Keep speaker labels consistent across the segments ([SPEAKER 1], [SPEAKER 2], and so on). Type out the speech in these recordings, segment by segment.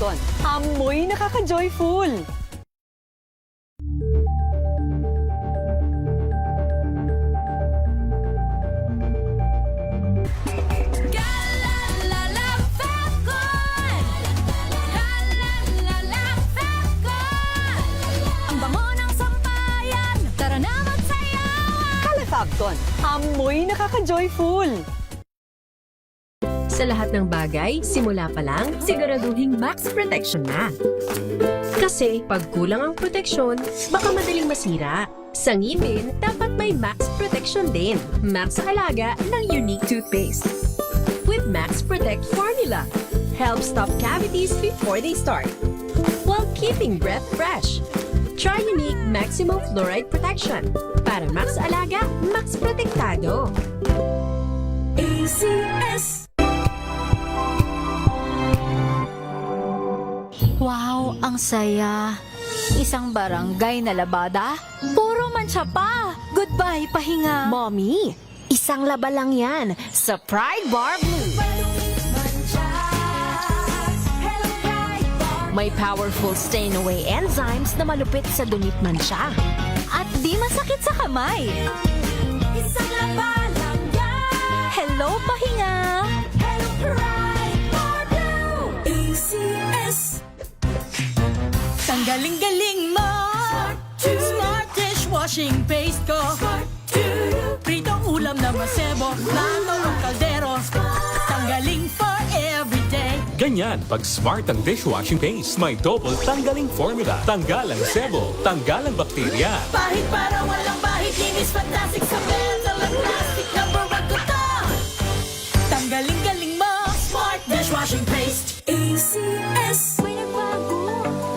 [SPEAKER 1] Fagton, amoy nakaka-joyful. Fagton, amoy nakaka-joyful.
[SPEAKER 2] Sa lahat ng bagay, simula pa lang, siguraduhing max protection na. Kasi pag kulang ang proteksyon, baka madaling masira. Sa ngipin, dapat may max protection din. Max sa alaga ng Unique Toothpaste. With Max Protect Formula, helps stop cavities before they start, while keeping breath fresh. Try Unique Maximum Fluoride Protection. Para max alaga, max protektado. ACS.
[SPEAKER 3] Wow, ang saya. Isang barangay na labada, puro mancha pa. Goodbye, pahinga.
[SPEAKER 2] Mommy, isang laba lang yan sa Pride Bar Blue. May powerful stain-away enzymes na malupit sa dumit mansya.
[SPEAKER 3] At di masakit sa kamay. Isang laba lang yan. Hello, pahinga. Hello, Pride Bar Blue. ACS. Tanggaling-galing mo. Smart dishwashing paste ko. Pritong ulam na masebo. Plato ng kaldero. Tanggaling for everyday.
[SPEAKER 4] Ganyan, pag smart ang dishwashing paste, may double tanggaling formula. Tanggal ang sebo, tanggal ang bakterya.
[SPEAKER 3] Pahit para walang bahid. Linis fantastic sa metal at plastic. Number one ko to. Tanggaling-galing mo. Smart dishwashing paste. ACS. May nagbago.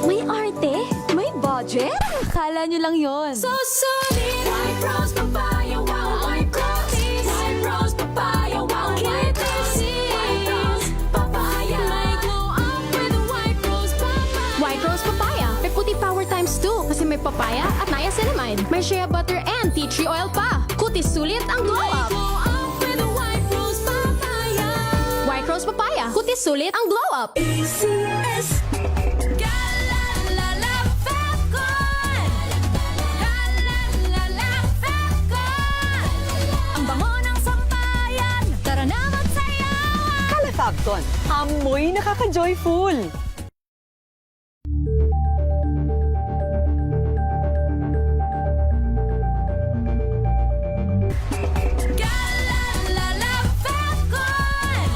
[SPEAKER 3] May arte. May budget. Akala nyo lang yon. So solid. White rose papaya. Wow, white rose. White rose papaya. Wow, white rose. White rose papaya. May glow up with white rose papaya.
[SPEAKER 5] White Rose Papaya. May puti power times 2 kasi may papaya at niacinamide. May shea butter and tea tree oil pa. Kutis sulit ang glow up.
[SPEAKER 3] Glow up with white rose papaya.
[SPEAKER 5] White Rose Papaya. Kutis sulit ang glow up.
[SPEAKER 3] ACS. Galalala Fagton. Galalala Fagton. Ang bango ng sampayan. Tara na magsayawan.
[SPEAKER 1] Fagton, amoy nakaka-joyful.
[SPEAKER 3] Galalala Fagton.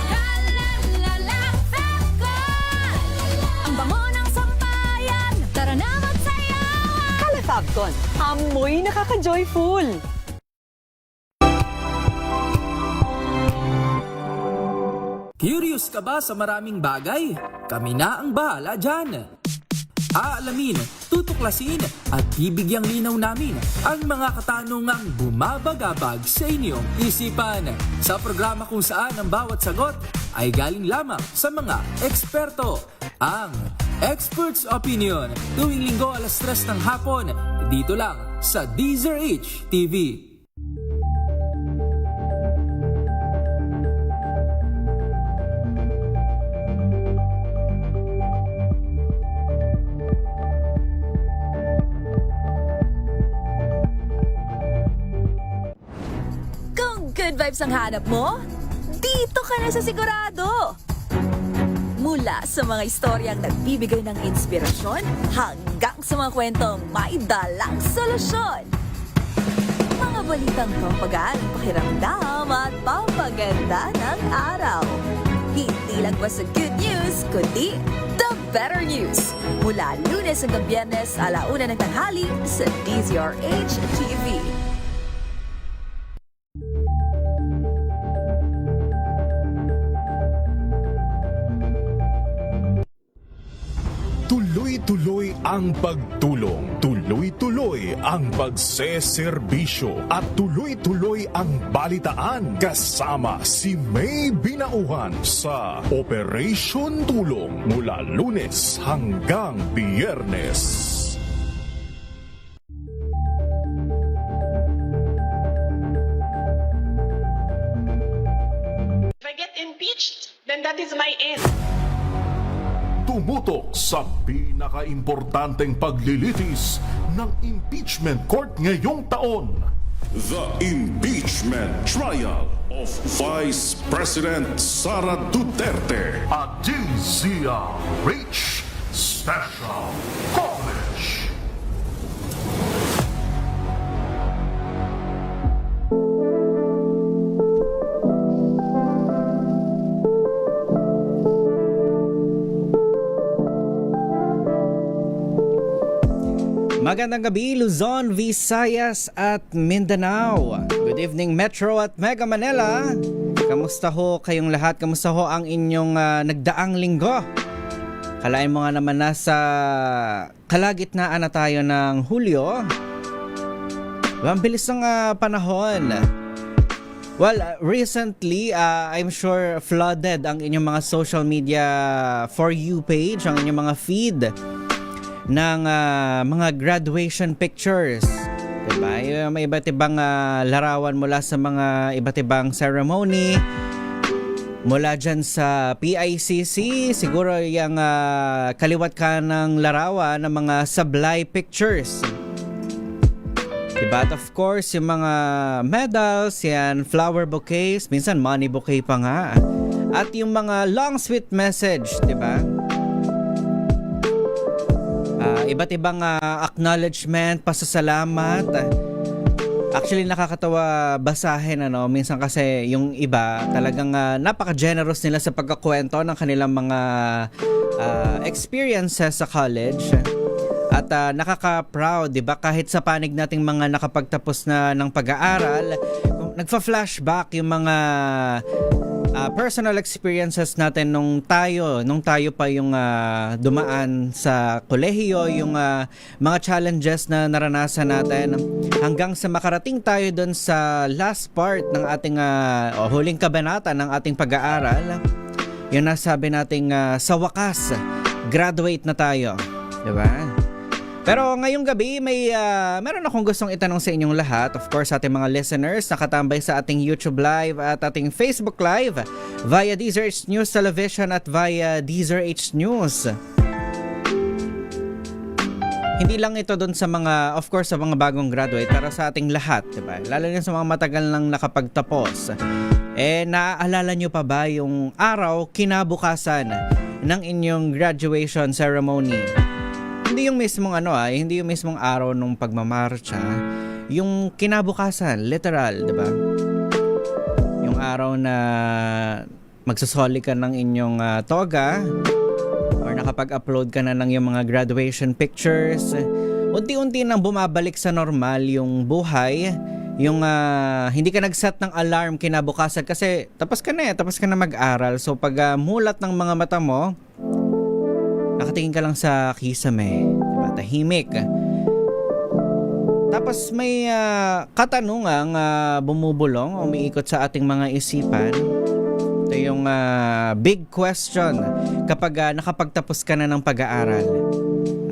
[SPEAKER 3] Galalala Fagton. Ang bango ng sampayan. Tara na magsayawan.
[SPEAKER 1] Fagton, amoy nakaka-joyful.
[SPEAKER 6] Curious ka ba sa maraming bagay? Kami na ang bahala dyan. Aalamin, tutuklasin at bibigyang linaw namin ang mga katanungang bumabagabag sa inyong isipan. Sa programa kung saan ang bawat sagot ay galing lamang sa mga eksperto. Ang Expert's Opinion, tuwing linggo 3:00 ng hapon, dito lang sa DZRH TV.
[SPEAKER 3] Good vibes ang hanap mo? Dito ka na sa sigurado! Mula sa mga istoryang nagbibigay ng inspirasyon hanggang sa mga kwentong may dalang solusyon. Mga balitang pampagaan, pakiramdam at pampaganda ng araw. Hindi lang ba sa good news, kundi the better news. Mula Lunes hanggang Biyernes, 1:00 ng tanghali sa DZRH TV.
[SPEAKER 7] Tuloy-tuloy ang pagtulong, tuloy-tuloy ang pagseserbisyo at tuloy-tuloy ang balitaan kasama si May Binauhan sa Operation Tulong mula Lunes hanggang Biyernes.
[SPEAKER 8] If I get impeached, then that is my end.
[SPEAKER 7] tumutok sa pinakaimportanteng paglilitis ng impeachment court ngayong taon.
[SPEAKER 8] The impeachment trial of Vice President Sara Duterte.
[SPEAKER 7] At DZRH Special Coverage.
[SPEAKER 9] Magandang gabi, Luzon, Visayas at Mindanao. Good evening, Metro at Mega Manila. Kamusta ho kayong lahat? Kamusta ho ang inyong nagdaang linggo? Kalain mo nga naman nasa kalagitnaan na tayo ng Hulyo. Ang bilis ng panahon. Well, recently, I'm sure flooded ang inyong mga social media For You page, ang inyong mga feed ng mga graduation pictures. Diba? Yung may iba't ibang larawan mula sa mga iba't ibang ceremony. Mula dyan sa PICC, siguro yung kaliwat ka ng larawan ng mga sablay pictures. Diba? At of course, yung mga medals, yan, flower bouquets, minsan money bouquet pa nga. At yung mga long sweet message, diba? Iba't ibang acknowledgement, pasasalamat. Actually, nakakatawa basahin, minsan kasi yung iba talagang napaka-generous nila sa pagkakwento ng kanilang mga experiences sa college. At nakaka-proud, diba? Kahit sa panig nating mga nakapagtapos na ng pag-aaral, nagfa-flashback yung mga personal experiences natin nung tayo pa yung dumaan sa kolehiyo, yung mga challenges na naranasan natin hanggang sa makarating tayo doon sa last part ng ating huling kabanata ng ating pag-aaral. Yung nasabi nating sa wakas, graduate na tayo. Diba? Pero ngayong gabi, meron akong gustong itanong sa inyong lahat. Of course, sa ating mga listeners, nakatambay sa ating YouTube Live at ating Facebook Live via DZRH News Television at via DZRH News. Hindi lang ito doon sa mga, of course, sa mga bagong graduate, pero sa ating lahat, diba? Lalo na sa mga matagal nang nakapagtapos. Naaalala nyo pa ba yung araw kinabukasan ng inyong graduation ceremony? Hindi yung mismong hindi yung mismong araw nung pagmamarcha, yung kinabukasan, literal, 'di ba? Yung araw na magsusoli ka ng inyong toga or nakapag-upload ka na ng yung mga graduation pictures. Unti-unti nang bumabalik sa normal yung buhay, yung hindi ka nag-set ng alarm kinabukasan kasi tapos ka na mag-aral. So pag mulat ng mga mata mo, nakatingin ka lang sa kisame, diba? Tahimik. Tapos may katanungang bumubulong, umiikot sa ating mga isipan. Ito yung big question kapag nakapagtapos ka na ng pag-aaral.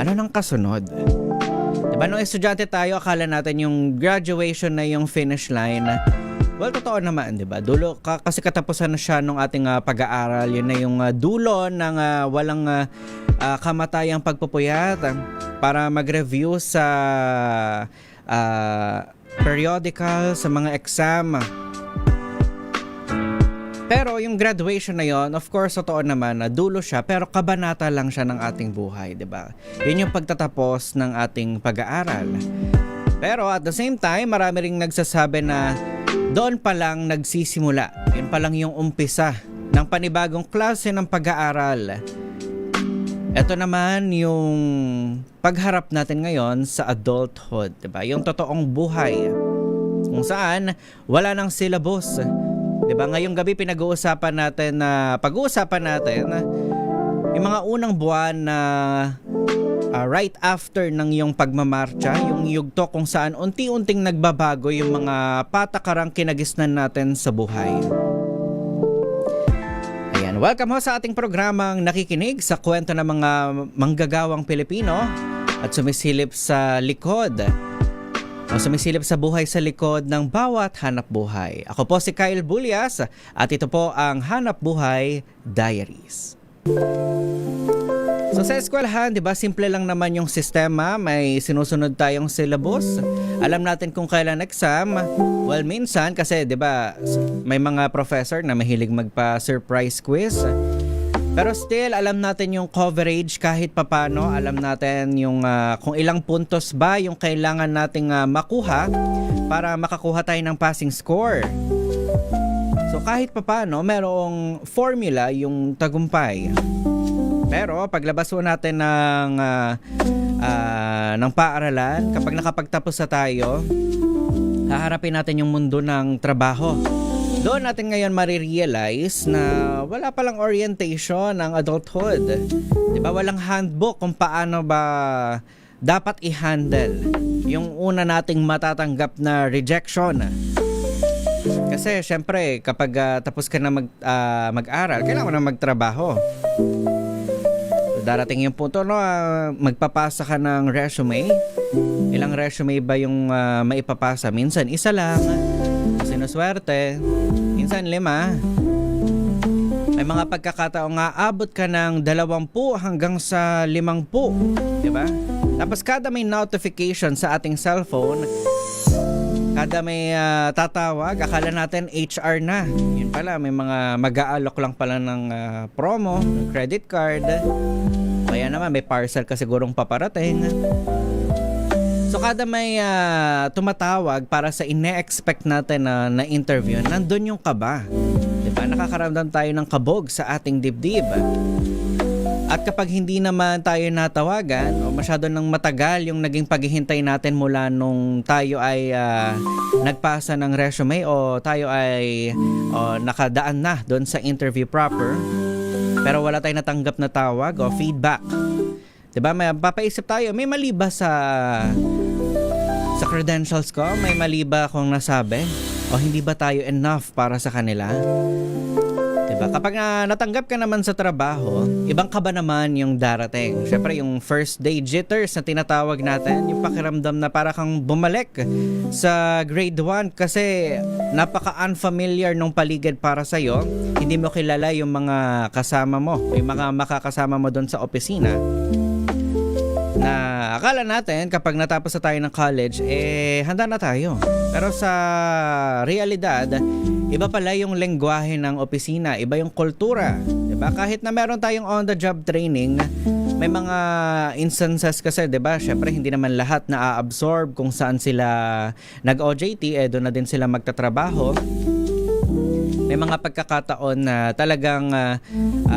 [SPEAKER 9] Ano nang kasunod? Diba nung estudyante tayo, akala natin yung graduation na yung finish line. Well, totoo naman, 'di ba? Dulo kasi katapusan na siya nung ating pag-aaral. Yun na yung dulo ng walang kamatayang pagpupuyat para mag-review sa periodical, sa mga exam. Pero yung graduation na yon, of course, totoo naman na dulo siya, pero kabanata lang siya ng ating buhay, 'di ba? Yun yung pagtatapos ng ating pag-aaral. Pero at the same time, marami ring nagsasabi na doon pa lang nagsisimula. Yun pa lang yung umpisa ng panibagong klase ng pag-aaral. Ito naman yung pagharap natin ngayon sa adulthood, diba? Yung totoong buhay. Kung saan wala nang syllabus. Diba? Ngayong gabi pag-uusapan natin yung mga unang buwan na right after ng yung pagmamarcha, yung yugto kung saan unti-unting nagbabago yung mga patakarang kinagisnan natin sa buhay. Ayan, welcome ho sa ating programang nakikinig sa kwento ng mga manggagawang Pilipino at sumisilip sa likod o sumisilip sa buhay sa likod ng bawat hanap buhay. Ako po si Kyle Bulias at ito po ang Hanap Buhay Diaries. So sa eskwelahan, 'di ba, simple lang naman yung sistema, may sinusunod tayong syllabus. Alam natin kung kailan exam. Well, minsan kasi 'di ba, may mga professor na mahilig magpa-surprise quiz. Pero still, alam natin yung coverage kahit papano. Alam natin yung kung ilang puntos ba yung kailangan nating makuha para makakuha tayo ng passing score. So kahit papano, merong formula yung tagumpay. Pero paglabas po natin ng paaralan, kapag nakapagtapos na tayo, haharapin natin yung mundo ng trabaho. Doon natin ngayon marirealize na wala palang orientation ng adulthood. Diba? Walang handbook kung paano ba dapat i-handle yung una nating matatanggap na rejection. Kasi syempre kapag tapos ka na mag-aral, kailangan mo na magtrabaho. So, darating yung punto, no, magpapasa ka ng resume. Ilang resume ba yung maipapasa? Minsan isa lang. Sinuswerte, minsan 5. May mga pagkakataong nga abot ka ng 20 hanggang sa 50, di ba? Tapos kada may notification sa ating cellphone, kada may tatawag, akala natin HR na. Yun pala, may mga mag-aalok lang pala ng promo, ng credit card. Kaya naman, may parcel ka sigurong paparating. So kada may tumatawag para sa ine-expect natin na interview, nandun yung kaba. Diba? Nakakaramdam tayo ng kabog sa ating dibdib. At kapag hindi naman tayo natawagan o masyado nang matagal yung naging paghihintay natin mula nung tayo ay nagpasa ng resume o tayo ay nakadaan na doon sa interview proper, pero wala tayong natanggap na tawag o feedback. Diba? May papaisip tayo, may mali ba sa credentials ko? May mali ba akong nasabi? O hindi ba tayo enough para sa kanila? Diba? Kapag natanggap ka naman sa trabaho, ibang kaba naman yung darating. Syempre yung first day jitters na tinatawag natin, yung pakiramdam na para kang bumalik sa grade 1 kasi napaka-unfamiliar nung paligid para sa'yo. Hindi mo kilala yung mga kasama mo, yung mga makakasama mo doon sa opisina. Na akala natin kapag natapos na tayo ng college, handa na tayo. Pero sa realidad, iba pala yung lengguwahe ng opisina, iba yung kultura. Diba? Kahit na meron tayong on-the-job training, may mga instances kasi, diba? Syempre, hindi naman lahat na-absorb kung saan sila nag-OJT, doon na din sila magtatrabaho. May mga pagkakataon na talagang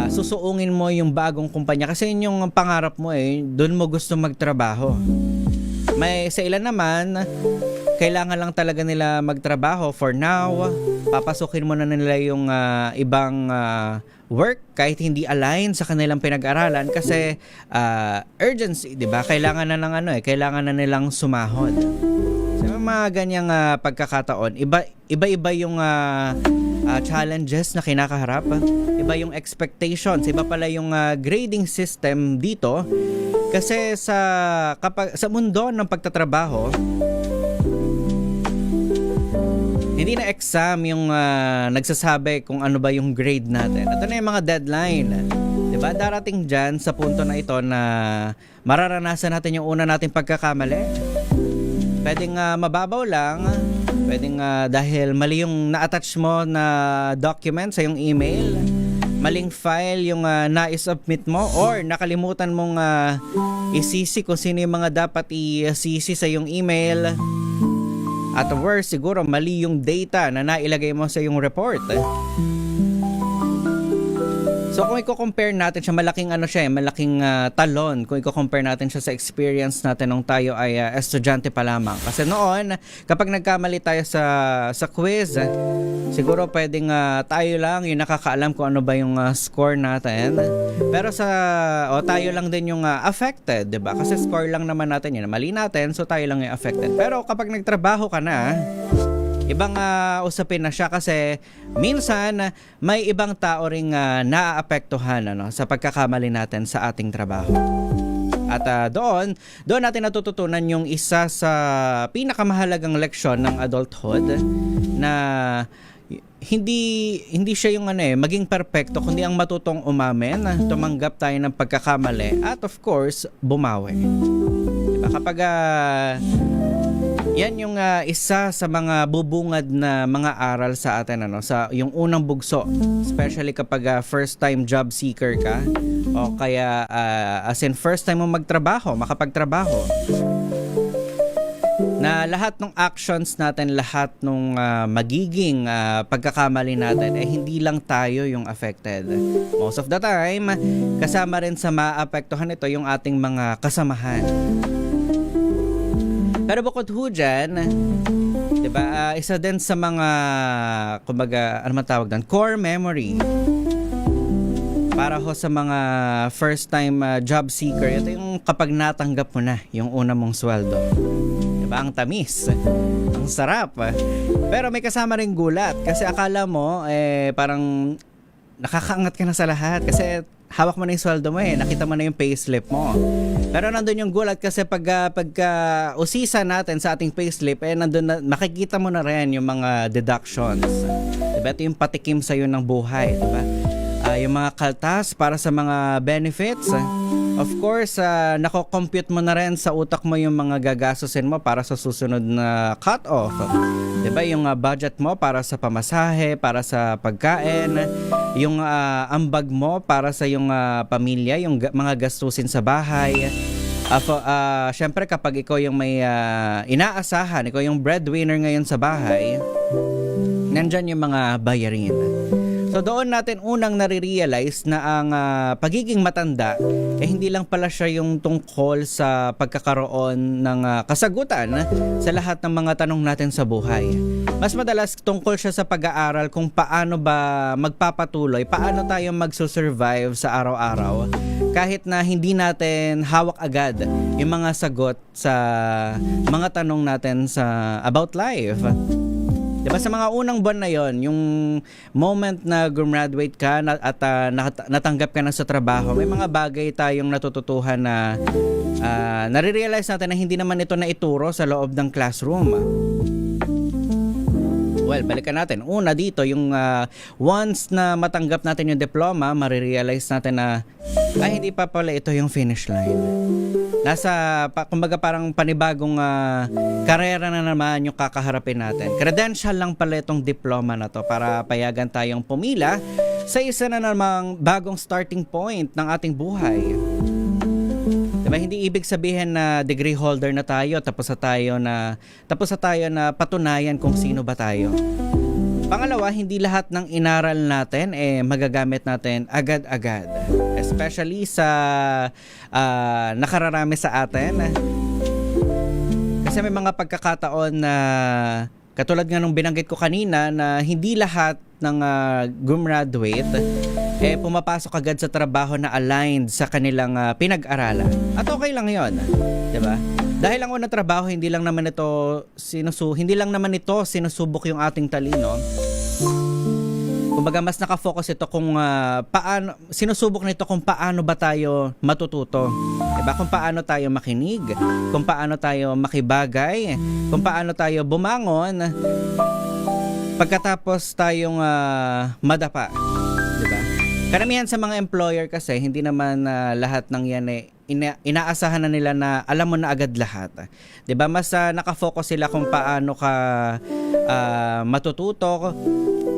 [SPEAKER 9] susuungin mo yung bagong kumpanya kasi yun yung pangarap mo doon mo gusto magtrabaho. May sa ilan naman, kailangan lang talaga nila magtrabaho for now. Papasukin mo na nila yung ibang work kahit hindi align sa kanilang pinag-aralan kasi urgency, 'di ba? Kailangan na ng kailangan na nilang sumahod. So, mga ganyang pagkakataon, iba-iba yung challenges na kinakaharap, iba yung expectations, iba pala yung grading system dito kasi sa mundo ng pagtatrabaho, hindi na exam yung nagsasabi kung ano ba yung grade natin. Ito na yung mga deadline. Diba? Darating dyan sa punto na ito na mararanasan natin yung una nating pagkakamali. Pwedeng mababaw lang. Pwedeng dahil mali yung na-attach mo na document sa yung email. Maling file yung na-submit mo or nakalimutan mong isisi kung sino yung mga dapat isisi sa yung email. At worst, siguro mali yung data na nailagay mo sa yung report. So kung i-compare natin siya, malaking malaking talon kung i-compare natin siya sa experience natin nung tayo ay estudyante pa lamang. Kasi noon, kapag nagkamali tayo sa quiz, siguro pwedeng tayo lang yung nakakaalam kung ano ba yung score natin. Pero tayo lang din yung affected, 'di ba? Kasi score lang naman natin yun. Mali natin, so tayo lang yung affected. Pero kapag nagtrabaho ka na, ibang usapin na siya kasi minsan may ibang tao ring naaapektuhan sa pagkakamali natin sa ating trabaho. At doon natin natututunan yung isa sa pinakamahalagang leksyon ng adulthood na hindi siya yung maging perpekto, kundi ang matutong umamin, tumanggap tayo ng pagkakamali at of course, bumawi. Diba? Kapag yan yung isa sa mga bubungad na mga aral sa atin, sa yung unang bugso, especially kapag first time job seeker ka o kaya as in first time mo makapagtrabaho, na lahat ng actions natin, lahat ng magiging pagkakamali natin, hindi lang tayo yung affected. Most of the time, kasama rin sa maapektuhan ito yung ating mga kasamahan. Pero bukod ho dyan, diba, isa din sa mga, kumbaga, ano man tawag doon, core memory para ho sa mga first time job seeker, ito yung kapag natanggap mo na yung una mong sweldo. Diba? Ang tamis, ang sarap. Pero may kasama ring gulat kasi akala mo parang nakakaangat ka na sa lahat kasi hawak mo na yung sweldo mo nakita mo na yung payslip mo. Pero nandun yung gulat kasi pagka usisa natin sa ating payslip, nandun na, makikita mo na rin yung mga deductions. Diba? Ito yung patikim sa'yo ng buhay. Diba? Yung mga kaltas para sa mga benefits. Of course, nako-compute mo na rin sa utak mo yung mga gagastusin mo para sa susunod na cut-off. Diba? Yung budget mo para sa pamasahe, para sa pagkain, yung ambag mo para sa yung pamilya, yung mga gastusin sa bahay. Syempre kapag ikaw yung may inaasahan, ikaw yung breadwinner ngayon sa bahay, nandyan yung mga bayarin. So doon natin unang nare-realize na ang pagiging matanda hindi lang pala siya yung tungkol sa pagkakaroon ng kasagutan sa lahat ng mga tanong natin sa buhay. Mas madalas tungkol siya sa pag-aaral kung paano ba magpapatuloy, paano tayo magsusurvive sa araw-araw kahit na hindi natin hawak agad yung mga sagot sa mga tanong natin sa about life. Diba sa mga unang buwan na yon, yung moment na graduate ka at natanggap ka na sa trabaho, may mga bagay tayong natututuhan na nare-realize natin na hindi naman ito na ituro sa loob ng classroom. Well, balikan natin. Una dito, yung once na matanggap natin yung diploma, marirealize natin na hindi pa pala ito yung finish line. Kumbaga parang panibagong karera na naman yung kakaharapin natin. Credential lang pala itong diploma na to para payagan tayong pumila sa isa na namang bagong starting point ng ating buhay. Diba, hindi ibig sabihin na degree holder na tayo, tapos na tayo na patunayan kung sino ba tayo. Pangalawa, hindi lahat ng inaral natin magagamit natin agad-agad. Especially sa nakararami sa atin. Kasi may mga pagkakataon na katulad nga nung binanggit ko kanina na hindi lahat ng gumraduate pumapasok agad sa trabaho na aligned sa kanilang pinag-aralan. At okay lang 'yon, 'di ba? Dahil ang unang trabaho hindi lang naman ito sinusubok yung ating talino. Kumbaga mas nakafocus ito kung sinusubok nito kung paano ba tayo matututo. Diba? Kung paano tayo makinig, kung paano tayo makibagay, kung paano tayo bumangon pagkatapos tayong madapa. Diba? Karamihan sa mga employer kasi hindi naman lahat ng yan inaasahan na nila na alam mo na agad lahat. 'Di ba? Mas nakafocus sila kung paano ka matututo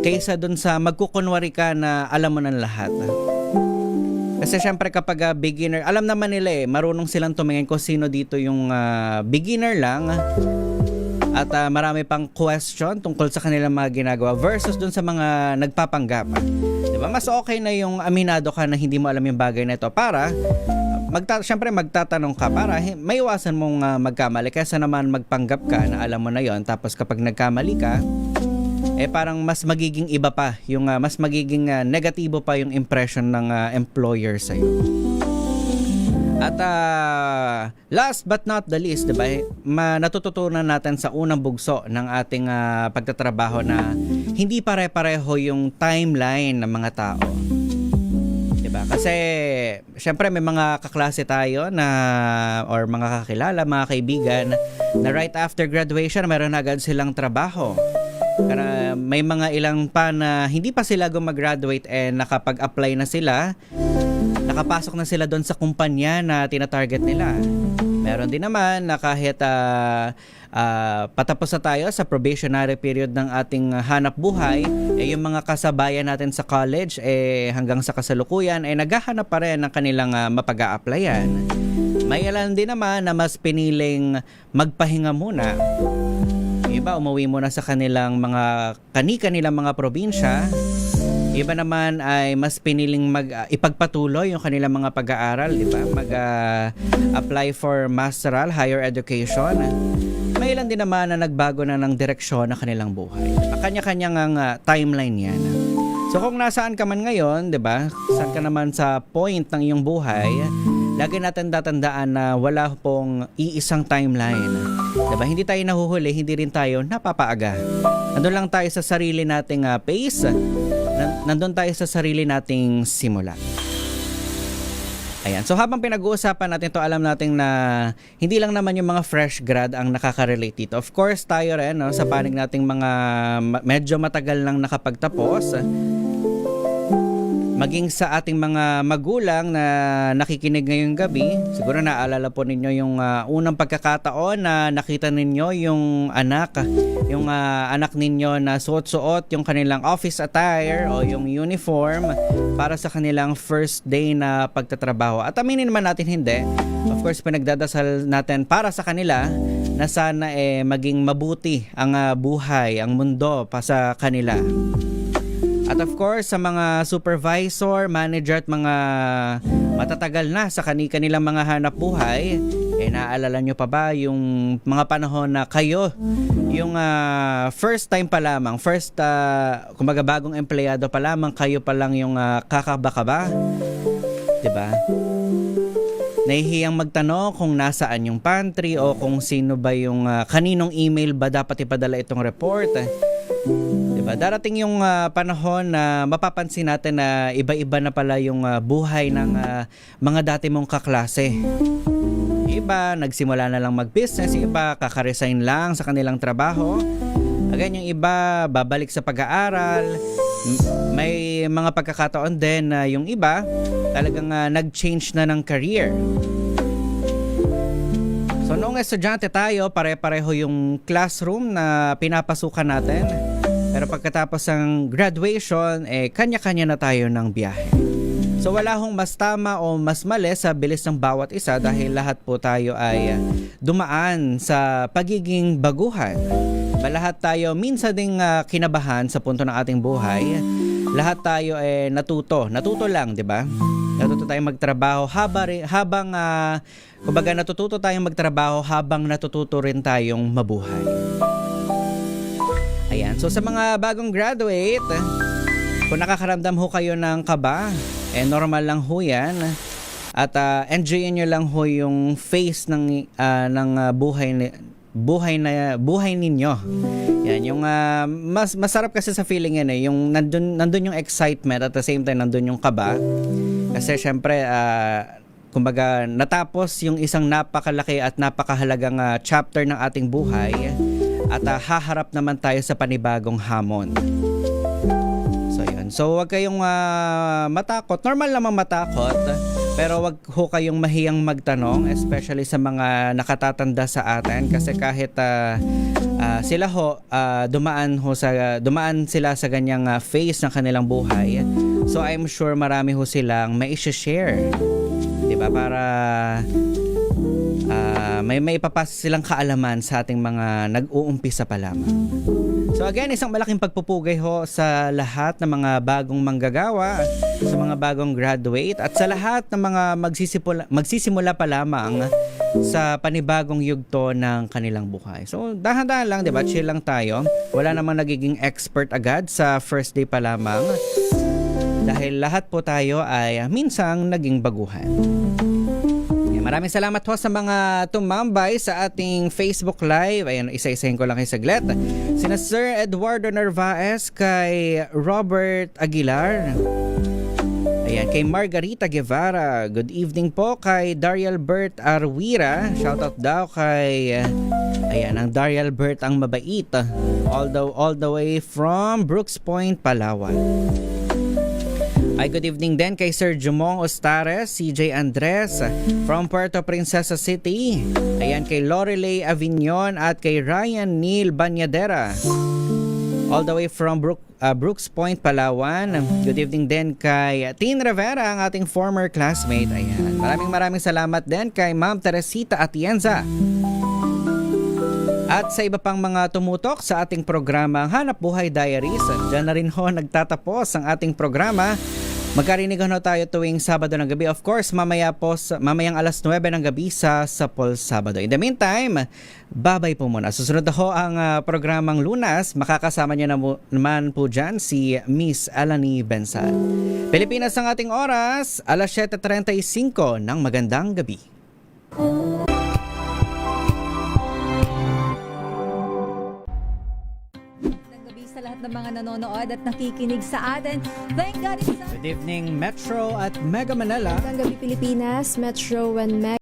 [SPEAKER 9] kaysa dun sa magkukunwari ka na alam mo na lahat. Kasi syempre kapag beginner, alam naman nila marunong silang tumingin kung sino dito yung beginner lang at marami pang question tungkol sa kanilang mga ginagawa versus dun sa mga nagpapanggap. 'Di ba? Mas okay na yung aminado ka na hindi mo alam yung bagay na ito para syempre magtatanong ka para maiwasan mong magkamali kaysa naman magpanggap ka na alam mo na yon tapos kapag nagkamali ka parang mas magiging iba pa yung mas magiging negatibo pa yung impression ng employer sa iyo. At last but not the least, 'di ba? Natututunan natin sa unang bugso ng ating pagtatrabaho na hindi pare-pareho yung timeline ng mga tao. Diba? Kasi syempre may mga kaklase tayo na or mga kakilala, mga kaibigan na right after graduation meron agad silang trabaho. May mga ilang pa na hindi pa sila gumraduate nakapag-apply na sila. Nakapasok na sila doon sa kumpanya na tinatarget nila. Meron din naman na kahit patapos na tayo sa probationary period ng ating hanap buhay, yung mga kasabayan natin sa college hanggang sa kasalukuyan naghahanap pa rin ng kanilang mapag-a-applyan. May ilan din naman na mas piniling magpahinga muna. Iba umuwi muna sa kanilang mga probinsya. Iba naman ay mas piniling ipagpatuloy yung kanilang mga pag-aaral, di ba? Apply for masteral higher education. May ilan din naman na nagbago na ng direksyon ng kanilang buhay. Kanya-kanyang timeline yan. So kung nasaan ka man ngayon, 'di ba? Saan ka naman sa point ng iyong buhay, lagi natin tatandaan na wala pong iisang timeline. 'Di ba? Hindi tayo nahuhuli, hindi rin tayo napapaaga. Nandun lang tayo sa sarili nating pace. Nandun tayo sa sarili nating simula. Ayan. So habang pinag-uusapan natin to, alam natin na hindi lang naman yung mga fresh grad ang nakaka-relate dito. Of course, tayo rin sa panig nating mga medyo matagal nang nakapagtapos. Maging sa ating mga magulang na nakikinig ngayong gabi, siguro naalala po ninyo yung unang pagkakataon na nakita ninyo yung anak ninyo na suot-suot yung kanilang office attire o yung uniform para sa kanilang first day na pagtatrabaho. At aminin naman natin hindi. Of course, pinagdadasal natin para sa kanila na sana maging mabuti ang buhay, ang mundo pa sa kanila. At of course, sa mga supervisor, manager at mga matatagal na sa kanilang mga hanap buhay, naaalala nyo pa ba yung mga panahon na kayo, yung first time pa lamang, kumbaga bagong empleyado pa lamang, kayo pa lang yung kakaba-kaba? Diba? Nahihiyang magtanong kung nasaan yung pantry o kung sino ba yung kaninong email ba dapat ipadala itong report. Diba? Darating yung panahon na mapapansin natin na iba-iba na pala yung buhay ng mga dati mong kaklase. Iba, nagsimula na lang mag-business. Iba, kaka-resign lang sa kanilang trabaho. Again, yung iba, babalik sa pag-aaral. May mga pagkakataon din na yung iba, talagang nag-change na ng career. So noong estudyante tayo, pare-pareho yung classroom na pinapasukan natin. Pero pagkatapos ng graduation, kanya-kanya na tayo ng biyahe. So wala hong mas tama o mas mali sa bilis ng bawat isa dahil lahat po tayo ay dumaan sa pagiging baguhan. Lahat tayo minsan ding kinabahan sa punto ng ating buhay. Lahat tayo natuto. Natuto lang, di ba? Natuto tayong magtrabaho habang kumbaga natututo tayong magtrabaho habang natututo rin tayong mabuhay. Ayan. So sa mga bagong graduate, kung nakakaramdam ho kayo ng kaba, normal lang ho yan. At enjoyin nyo lang ho yung phase ng buhay ninyo. Yan, yung mas masarap kasi sa feeling yan yung nandun yung excitement at the same time nandun yung kaba. Kasi syempre kumbaga natapos yung isang napakalaki at napakahalagang chapter ng ating buhay at haharap naman tayo sa panibagong hamon. So yun. So wag kayong matakot. Normal naman matakot. Pero wag ho kayong mahiyang magtanong, especially sa mga nakatatanda sa atin kasi kahit sila ho dumaan sila sa ganyang phase ng kanilang buhay. So I'm sure marami ho silang mai-share. 'Di ba? Para may ipapasa silang kaalaman sa ating mga nag-uumpisa pa lamang. So again, isang malaking pagpupugay ho sa lahat ng mga bagong manggagawa, sa mga bagong graduate, at sa lahat ng mga magsisimula pa lamang sa panibagong yugto ng kanilang buhay. So dahan-dahan lang, 'di ba? Chill lang tayo. Wala namang nagiging expert agad sa first day pa lamang. Dahil lahat po tayo ay minsang naging baguhan. Maraming salamat ho sa mga tumambay sa ating Facebook Live. Ayan, isa-isahin ko lang kayo saglit. Sina Sir Eduardo Narvaez, kay Robert Aguilar. Ayan, kay Margarita Guevara. Good evening po kay Dariel Bert Arwira. Shoutout daw kay ayan, ang Dariel Bert ang mabait. All the way from Brooks Point, Palawan. Ay, good evening din kay Sir Jumong Ostares, CJ Andres from Puerto Princesa City. Ayan, kay Lorelei Avignon at kay Ryan Neil Banyadera. All the way from Brooks Point, Palawan. Good evening din kay Tin Rivera, ang ating former classmate. Ayan, maraming salamat din kay Ma'am Teresita Atienza. At sa iba pang mga tumutok sa ating programa Hanap Buhay Diaries, dyan na rin ho nagtatapos ang ating programa. Magkarinig ho tayo tuwing Sabado ng gabi. Of course, mamayang alas 9 ng gabi sa Pulse Sabado. In the meantime, babay po muna. Susunod na ho ang programang Lunas. Makakasama niyo naman po dyan si Miss Alani Bensal. Pilipinas ang ating oras, alas 7:35 ng magandang gabi.
[SPEAKER 3] Sa lahat ng mga nanonood at nakikinig sa atin. Thank God it's
[SPEAKER 9] Good evening, Metro at Mega Manila.
[SPEAKER 5] Magandang gabi Pilipinas, Metro and Mega.